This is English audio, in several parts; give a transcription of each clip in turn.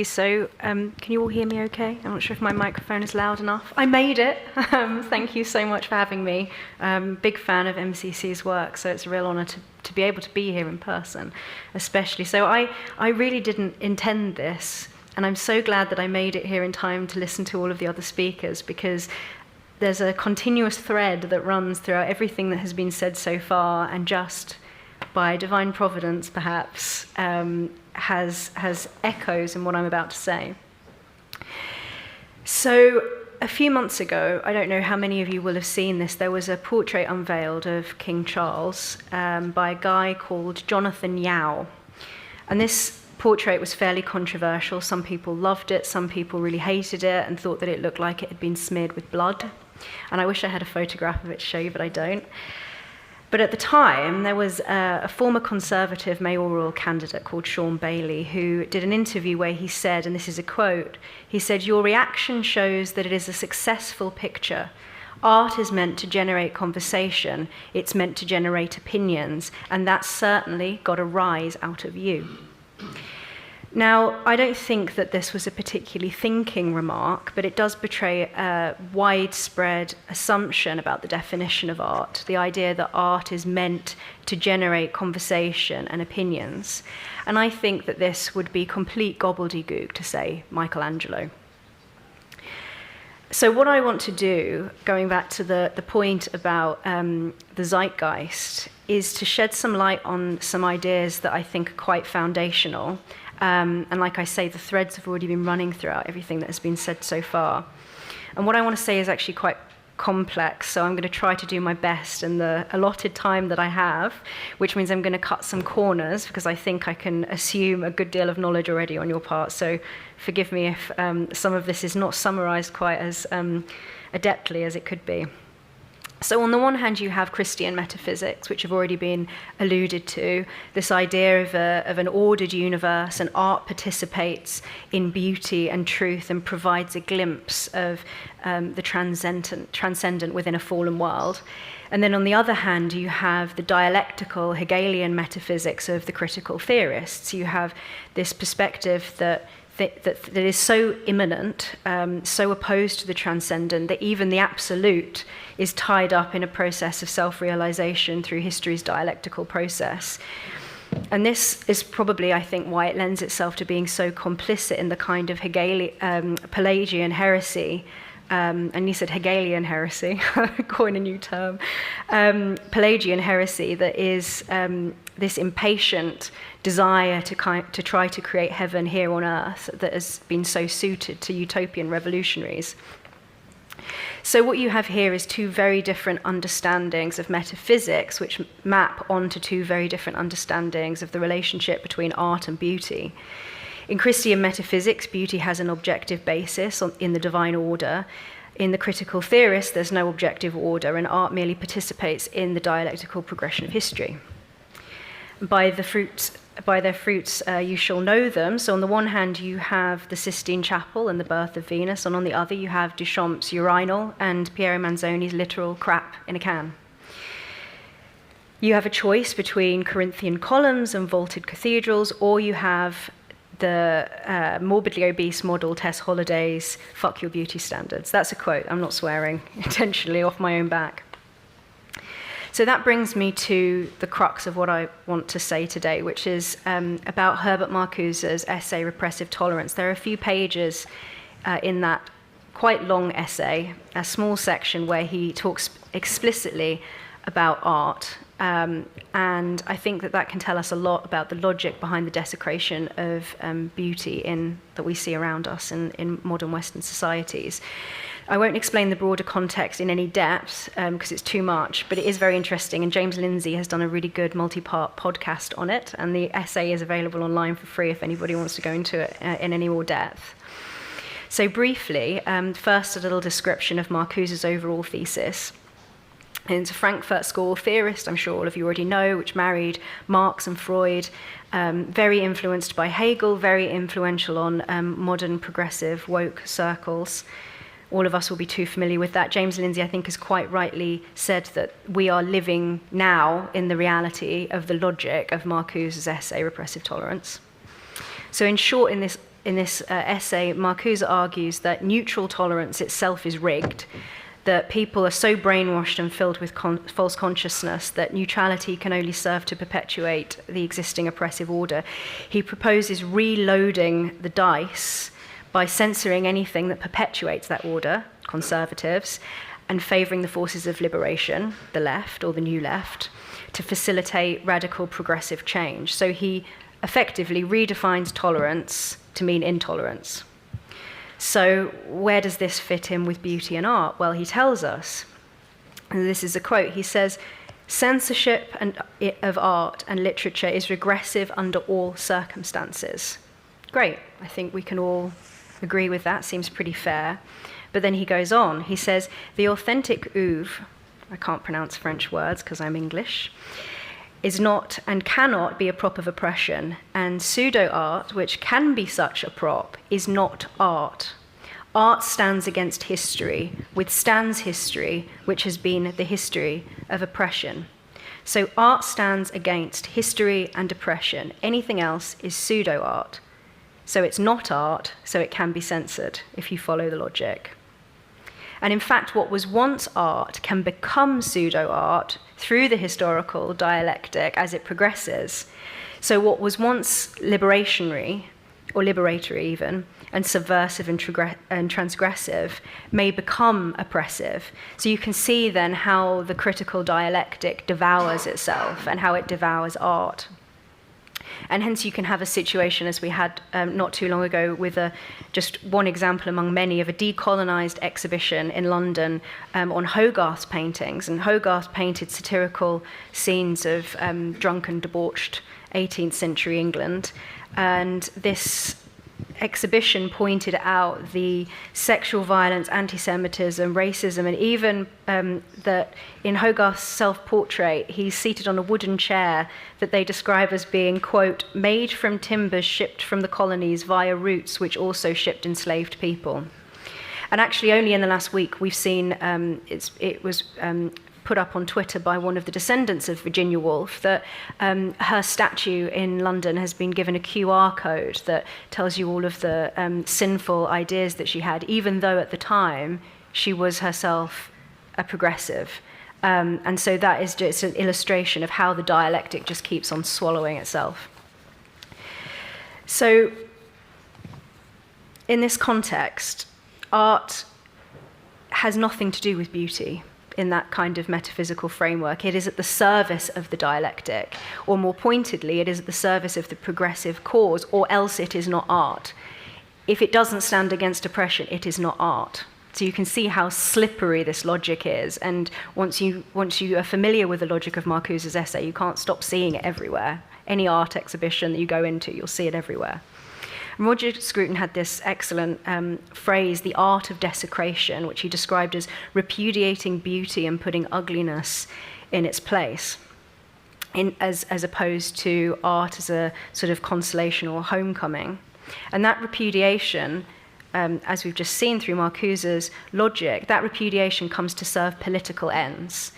So, can you all hear me okay? I'm not sure if my microphone is loud enough. I made it. Thank you so much for having me. Big fan of MCC's work, so it's a real honour to be able to be here in person, especially. So I really didn't intend this, and I'm so glad that I made it here in time to listen to all of the other speakers, because there's a continuous thread that runs throughout everything that has been said so far, and just by divine providence, perhaps, has echoes in what I'm about to say. So a few months ago, I don't know how many of you will have seen this, there was a portrait unveiled of King Charles by a guy called Jonathan Yao. And this portrait was fairly controversial. Some people loved it, some people really hated it and thought that it looked like it had been smeared with blood. And I wish I had a photograph of it to show you, but I don't. But at the time, there was a former Conservative mayoral candidate called Shaun Bailey who did an interview where he said, and this is a quote, he said, "Your reaction shows that it is a successful picture. Art is meant to generate conversation, it's meant to generate opinions, and that's certainly got a rise out of you." Now, I don't think that this was a particularly thinking remark, but it does betray a widespread assumption about the definition of art, the idea that art is meant to generate conversation and opinions. And I think that this would be complete gobbledygook to say Michelangelo. So what I want to do, going back to the point about the zeitgeist, is to shed some light on some ideas that I think are quite foundational. And like I say, the threads have already been running throughout everything that has been said so far. And what I want to say is actually quite complex, so I'm going to try to do my best in the allotted time that I have, which means I'm going to cut some corners, because I think I can assume a good deal of knowledge already on your part. So forgive me if some of this is not summarized quite as adeptly as it could be. So on the one hand, you have Christian metaphysics, which have already been alluded to, this idea of an ordered universe, and art participates in beauty and truth and provides a glimpse of the transcendent within a fallen world. And then on the other hand, you have the dialectical Hegelian metaphysics of the critical theorists. You have this perspective that is so immanent, so opposed to the transcendent, that even the absolute is tied up in a process of self-realization through history's dialectical process. And this is probably, I think, why it lends itself to being so complicit in the kind of Pelagian heresy. And you said Hegelian heresy, coin a new term. Pelagian heresy that is this impatient desire to try to create heaven here on earth that has been so suited to utopian revolutionaries. So what you have here is two very different understandings of metaphysics, which map onto two very different understandings of the relationship between art and beauty. In Christian metaphysics, beauty has an objective basis in the divine order. In the critical theorists, there's no objective order, and art merely participates in the dialectical progression of history. By their fruits you shall know them. So on the one hand, you have the Sistine Chapel and the birth of Venus, and on the other, you have Duchamp's urinal and Piero Manzoni's literal crap in a can. You have a choice between Corinthian columns and vaulted cathedrals, or you have the morbidly obese model Tess Holliday's "fuck your beauty standards." That's a quote, I'm not swearing, intentionally off my own back. So that brings me to the crux of what I want to say today, which is about Herbert Marcuse's essay, Repressive Tolerance. There are a few pages in that quite long essay, a small section where he talks explicitly about art. And I think that can tell us a lot about the logic behind the desecration of beauty that we see around us in modern Western societies. I won't explain the broader context in any depth because it's too much, but it is very interesting, and James Lindsay has done a really good multi-part podcast on it, and the essay is available online for free if anybody wants to go into it in any more depth. So briefly, first a little description of Marcuse's overall thesis. He's a Frankfurt School theorist, I'm sure all of you already know, which married Marx and Freud, very influenced by Hegel, very influential on modern progressive woke circles. All of us will be too familiar with that. James Lindsay, I think, has quite rightly said that we are living now in the reality of the logic of Marcuse's essay, Repressive Tolerance. So in short, in this in this essay, Marcuse argues that neutral tolerance itself is rigged, that people are so brainwashed and filled with false consciousness that neutrality can only serve to perpetuate the existing oppressive order. He proposes reloading the dice by censoring anything that perpetuates that order, conservatives, and favouring the forces of liberation, the left or the new left, to facilitate radical progressive change. So he effectively redefines tolerance to mean intolerance. So where does this fit in with beauty and art? Well, he tells us, and this is a quote, he says, censorship of art and literature is regressive under all circumstances. Great, I think we can all agree with that, seems pretty fair. But then he goes on, he says, the authentic oeuvre, I can't pronounce French words because I'm English, is not and cannot be a prop of oppression, and pseudo-art, which can be such a prop, is not art. Art stands against history, withstands history, which has been the history of oppression. So art stands against history and oppression. Anything else is pseudo-art. So it's not art, so it can be censored, if you follow the logic. And in fact, what was once art can become pseudo-art through the historical dialectic as it progresses. So what was once liberationary, or liberatory even, and subversive and transgressive may become oppressive. So you can see then how the critical dialectic devours itself and how it devours art. And hence you can have a situation, as we had not too long ago, with just one example among many of a decolonized exhibition in London on Hogarth's paintings. And Hogarth painted satirical scenes of drunken, debauched 18th century England. And this exhibition pointed out the sexual violence, anti-Semitism, racism, and even that in Hogarth's self-portrait, he's seated on a wooden chair that they describe as being, quote, made from timbers shipped from the colonies via routes which also shipped enslaved people. And actually only in the last week we've seen, it was put up on Twitter by one of the descendants of Virginia Woolf, that her statue in London has been given a QR code that tells you all of the sinful ideas that she had, even though at the time she was herself a progressive. And so that is just an illustration of how the dialectic just keeps on swallowing itself. So in this context, art has nothing to do with beauty. In that kind of metaphysical framework. It is at the service of the dialectic, or more pointedly, it is at the service of the progressive cause, or else it is not art. If it doesn't stand against oppression, it is not art. So you can see how slippery this logic is, and once you are familiar with the logic of Marcuse's essay, you can't stop seeing it everywhere. Any art exhibition that you go into, you'll see it everywhere. And Roger Scruton had this excellent phrase, the art of desecration, which he described as repudiating beauty and putting ugliness in its place, as opposed to art as a sort of consolation or homecoming. And that repudiation, as we've just seen through Marcuse's logic, that repudiation comes to serve political ends.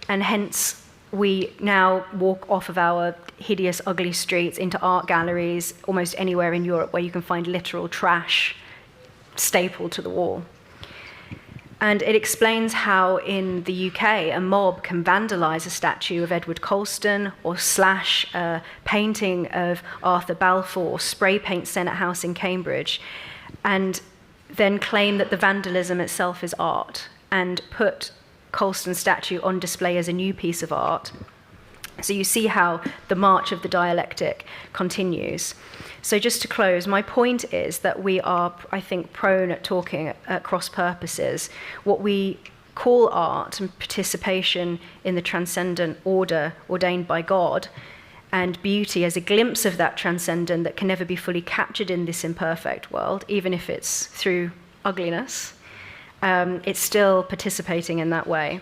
And hence, we now walk off of our hideous, ugly streets into art galleries almost anywhere in Europe where you can find literal trash stapled to the wall. And it explains how in the UK a mob can vandalise a statue of Edward Colston or slash a painting of Arthur Balfour or spray paint Senate House in Cambridge and then claim that the vandalism itself is art and put Colston's statue on display as a new piece of art. So you see how the march of the dialectic continues. So just to close, my point is that we are, I think, prone at talking at cross purposes. What we call art and participation in the transcendent order ordained by God, and beauty as a glimpse of that transcendent that can never be fully captured in this imperfect world, even if it's through ugliness, it's still participating in that way.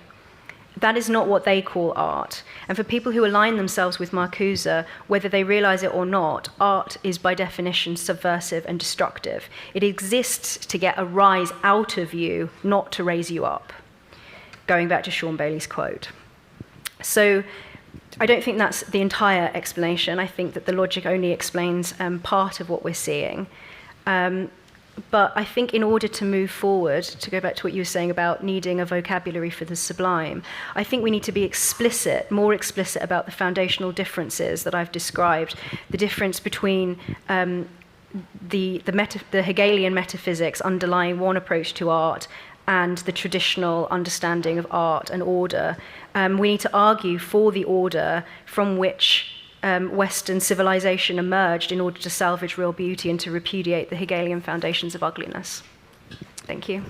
That is not what they call art. And for people who align themselves with Marcuse, whether they realize it or not, art is by definition subversive and destructive. It exists to get a rise out of you, not to raise you up. Going back to Shaun Bailey's quote. So I don't think that's the entire explanation. I think that the logic only explains part of what we're seeing. But I think in order to move forward, to go back to what you were saying about needing a vocabulary for the sublime, I think we need to be explicit, more explicit about the foundational differences that I've described, the difference between the Hegelian metaphysics underlying one approach to art and the traditional understanding of art and order. We need to argue for the order from which Western civilization emerged in order to salvage real beauty and to repudiate the Hegelian foundations of ugliness. Thank you.